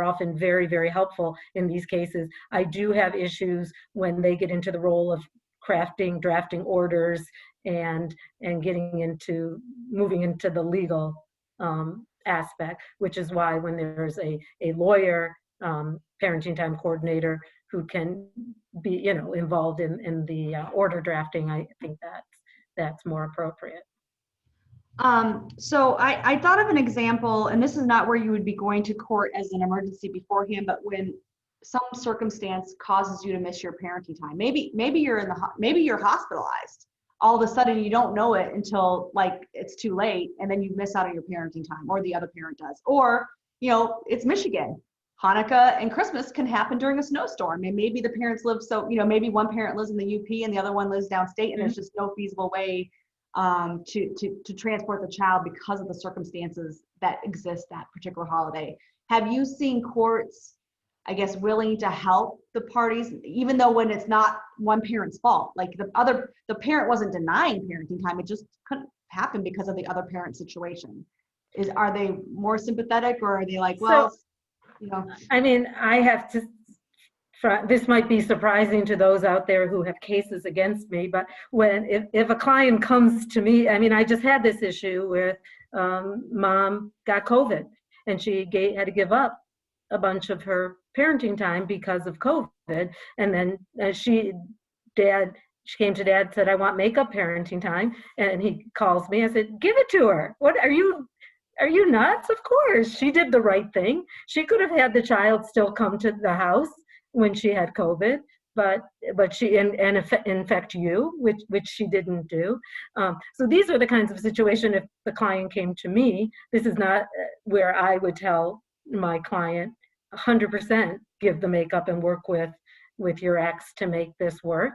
often very, very helpful in these cases. I do have issues when they get into the role of crafting, drafting orders, and moving into the legal aspect, which is why when there's a lawyer parenting time coordinator who can be involved in the order drafting, I think that's more appropriate. So I thought of an example, and this is not where you would be going to court as an emergency beforehand, but when some circumstance causes you to miss your parenting time. Maybe you're hospitalized. All of a sudden you don't know it until like it's too late, and then you miss out on your parenting time, or the other parent does. Or, it's Michigan. Hanukkah and Christmas can happen during a snowstorm, and maybe the parents live maybe one parent lives in the UP and the other one lives downstate, and there's just no feasible way to transport the child because of the circumstances that exist that particular holiday. Have you seen courts, I guess, willing to help the parties, even though when it's not one parent's fault? Like the parent wasn't denying parenting time, it just couldn't happen because of the other parent situation. Are they more sympathetic, or are they like, well, I mean, I have to, this might be surprising to those out there who have cases against me, but if a client comes to me, I mean, I just had this issue with mom got COVID, and she had to give up a bunch of her parenting time because of COVID. And then she came to dad, said, I want makeup parenting time. And he calls me. I said, give it to her. What are you nuts? Of course, she did the right thing. She could have had the child still come to the house when she had COVID, but she and infect you, which she didn't do. So these are the kinds of situation. If the client came to me, this is not where I would tell my client 100% give the makeup and work with your ex to make this work.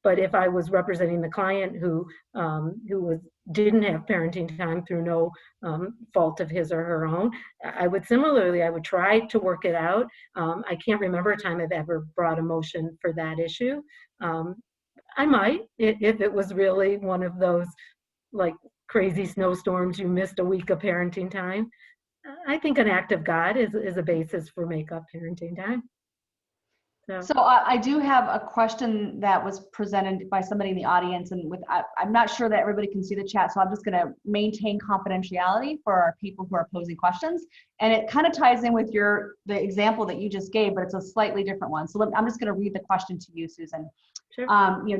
But if I was representing the client who didn't have parenting time through no fault of his or her own, I would try to work it out. I can't remember a time I've ever brought a motion for that issue. I might, if it was really one of those like crazy snowstorms, you missed a week of parenting time. I think an act of God is a basis for makeup parenting time. So I do have a question that was presented by somebody in the audience, and I'm not sure that everybody can see the chat, so I'm just going to maintain confidentiality for our people who are posing questions. And it kind of ties in with the example that you just gave, but it's a slightly different one. So I'm just going to read the question to you, Susan. Sure.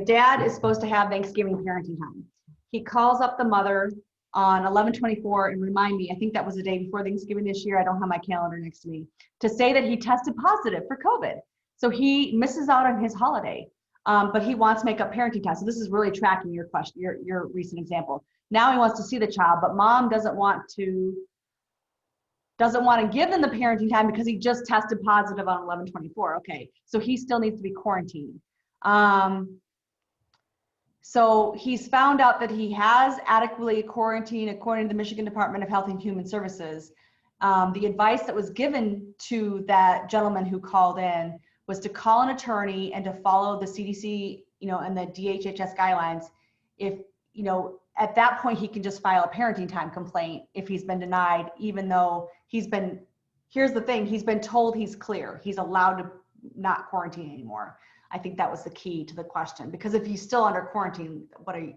Dad is supposed to have Thanksgiving parenting time. He calls up the mother on 11/24 and remind me, I think that was the day before Thanksgiving this year, I don't have my calendar next to me, to say that he tested positive for COVID. So he misses out on his holiday, but he wants makeup parenting time. So this is really tracking your question, your recent example. Now he wants to see the child, but mom doesn't want to give him the parenting time because he just tested positive on 11/24. Okay, so he still needs to be quarantined. So he's found out that he has adequately quarantined according to the Michigan Department of Health and Human Services. The advice that was given to that gentleman who called in was to call an attorney and to follow the CDC, and the DHHS guidelines. If, at that point, he can just file a parenting time complaint if he's been denied, even though here's the thing, he's been told he's clear. He's allowed to not quarantine anymore. I think that was the key to the question, because if he's still under quarantine,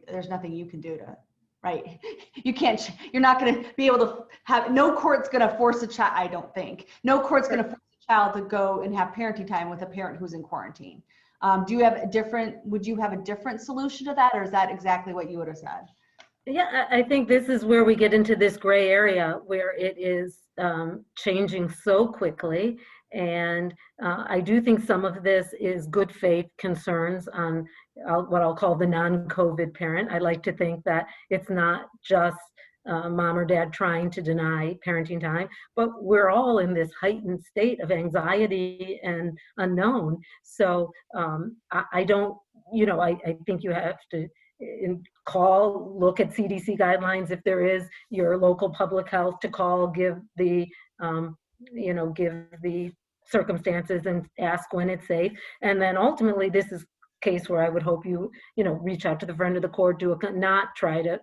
there's nothing you can do to, right? You're not going to be able to no court's going to force a child, I don't think. No court's going to force a child to go and have parenting time with a parent who's in quarantine. Would you have a different solution to that, or is that exactly what you would have said? Yeah, I think this is where we get into this gray area where it is changing so quickly. And I do think some of this is good faith concerns on what I'll call the non-COVID parent. I like to think that it's not just mom or dad trying to deny parenting time, but we're all in this heightened state of anxiety and unknown. So I don't, I think you have to, call, look at CDC guidelines if there is, your local public health to call, give the, give the circumstances and ask when it's safe. And then ultimately, this is a case where I would hope you reach out to the friend of the court, not try to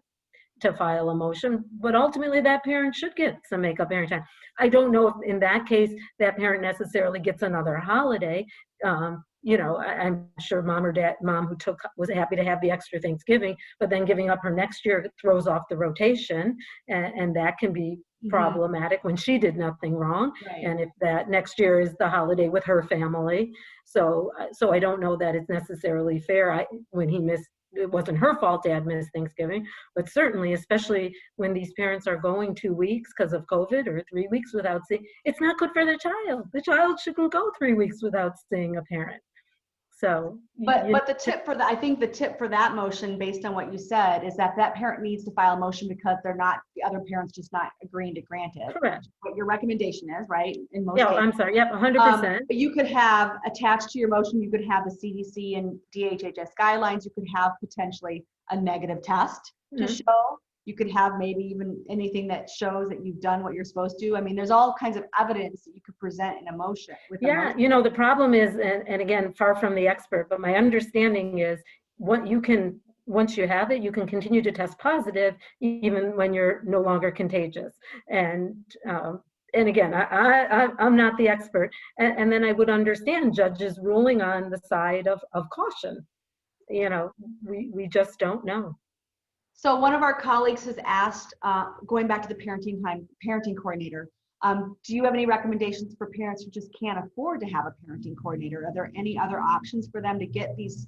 file a motion, but ultimately that parent should get some makeup parent time. I don't know if in that case that parent necessarily gets another holiday. I'm sure mom who was happy to have the extra Thanksgiving, but then giving up her next year throws off the rotation, and that can be problematic when she did nothing wrong. Right. And if that next year is the holiday with her family, so I don't know that it's necessarily fair. When he missed, it wasn't her fault dad missed Thanksgiving, but certainly, especially when these parents are going 2 weeks because of COVID or 3 weeks without seeing, it's not good for the child. The child shouldn't go 3 weeks without seeing a parent. So, but the tip for that, I think the tip for that motion, based on what you said, is that parent needs to file a motion because the other parent's just not agreeing to grant it. Correct. What your recommendation is, right? In most cases. I'm sorry. Yep, 100%. But you could have attached to your motion, you could have the CDC and DHHS guidelines. You could have potentially a negative test to show. You could have maybe even anything that shows that you've done what you're supposed to. I mean, there's all kinds of evidence that you could present in a motion. The problem is, and again, far from the expert, but my understanding is once you have it, you can continue to test positive even when you're no longer contagious. And again, I'm not the expert. And then I would understand judges ruling on the side of caution. We just don't know. So one of our colleagues has asked, going back to the parenting coordinator, do you have any recommendations for parents who just can't afford to have a parenting coordinator? Are there any other options for them to get these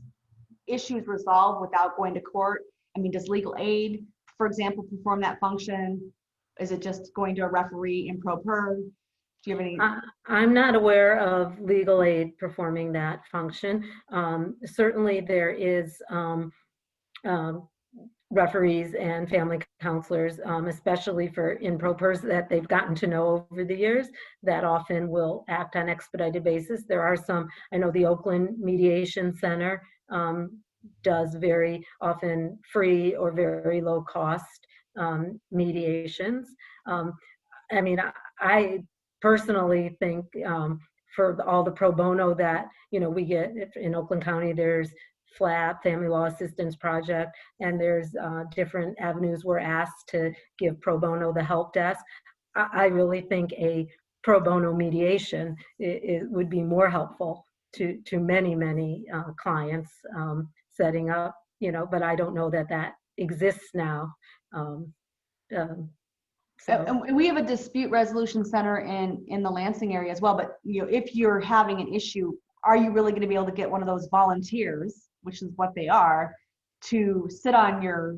issues resolved without going to court? I mean, does legal aid, for example, perform that function? Is it just going to a referee in pro per? Do you have any? I'm not aware of legal aid performing that function. Certainly there is referees and family counselors, especially for in pro pers that they've gotten to know over the years, that often will act on expedited basis. There are some, I know the Oakland Mediation Center does very often free or very low cost mediations. I mean, I personally think for all the pro bono that we get in Oakland County, there's FLAP, Family Law Assistance Project, and there's different avenues we're asked to give pro bono the help desk. I really think a pro bono mediation it would be more helpful to many clients setting up, but I don't know that exists now. And we have a dispute resolution center in the Lansing area as well, but if you're having an issue, are you really going to be able to get one of those volunteers, which is what they are, to sit on your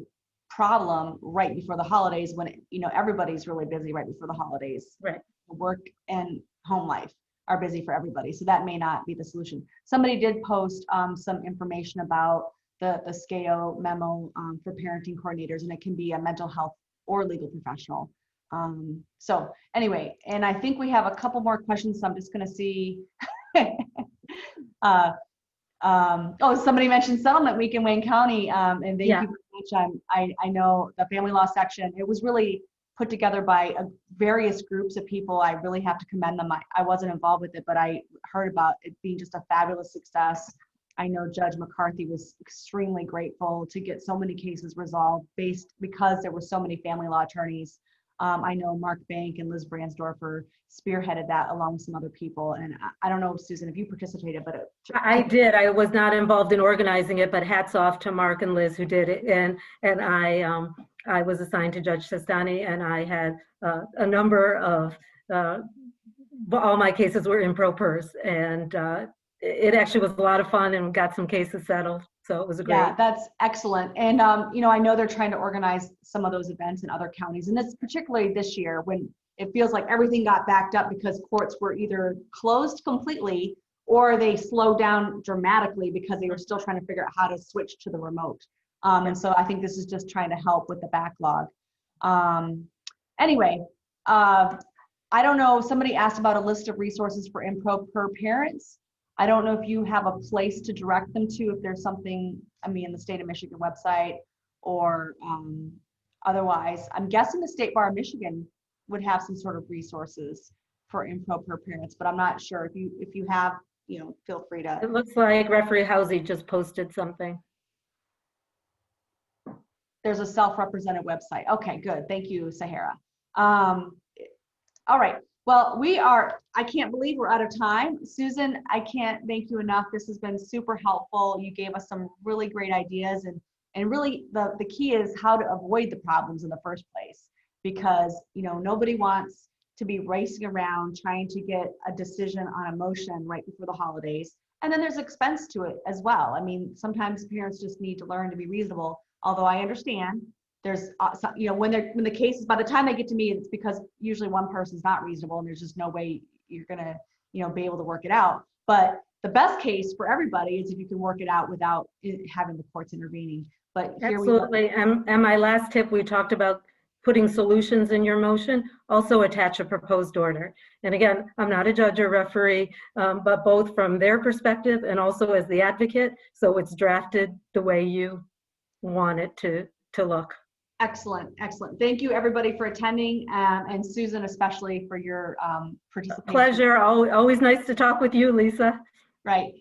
problem right before the holidays when everybody's really busy right before the holidays? Right. Work and home life are busy for everybody, so that may not be the solution. Somebody did post some information about the SCAO memo for parenting coordinators, and it can be a mental health or legal professional. So anyway, and I think we have a couple more questions, so I'm just going to see. Somebody mentioned settlement week in Wayne County, and thank you very much. I know the family law section, it was really put together by various groups of people. I really have to commend them. I wasn't involved with it, but I heard about it being just a fabulous success. I know Judge McCarthy was extremely grateful to get so many cases resolved because there were so many family law attorneys. I know Mark Bank and Liz Brandsdorfer spearheaded that along with some other people. And I don't know, Susan, if you participated, but I did. I was not involved in organizing it, but hats off to Mark and Liz who did it. And I was assigned to Judge Sestani, and I had a number of, all my cases were in pro pers, and it actually was a lot of fun and got some cases settled. So it was a great. Yeah, that's excellent. And, I know they're trying to organize some of those events in other counties. And this particularly this year when it feels like everything got backed up because courts were either closed completely or they slowed down dramatically because they were still trying to figure out how to switch to the remote. And so I think this is just trying to help with the backlog. Anyway, I don't know, somebody asked about a list of resources for in pro per parents. I don't know if you have a place to direct them to, if there's something, I mean, the state of Michigan website or otherwise. I'm guessing the State Bar of Michigan would have some sort of resources for improper parents, but I'm not sure. If you have, feel free to. It looks like Referee Housey just posted something. There's a self-represented website. Okay, good. Thank you, Sahara. All right. Well, I can't believe we're out of time. Susan, I can't thank you enough. This has been super helpful. You gave us some really great ideas, and really the key is how to avoid the problems in the first place, because nobody wants to be racing around trying to get a decision on a motion right before the holidays. And then there's expense to it as well. I mean, sometimes parents just need to learn to be reasonable, although I understand there's, when the cases, by the time they get to me, it's because usually one person's not reasonable and there's just no way you're gonna, be able to work it out. But the best case for everybody is if you can work it out without having the courts intervening. But here Absolutely. And my last tip, we talked about putting solutions in your motion, also attach a proposed order. And again, I'm not a judge or referee, but both from their perspective and also as the advocate, so it's drafted the way you want it to look. Excellent, excellent. Thank you everybody for attending, and Susan especially for your participation. Pleasure. Always nice to talk with you, Lisa. Right.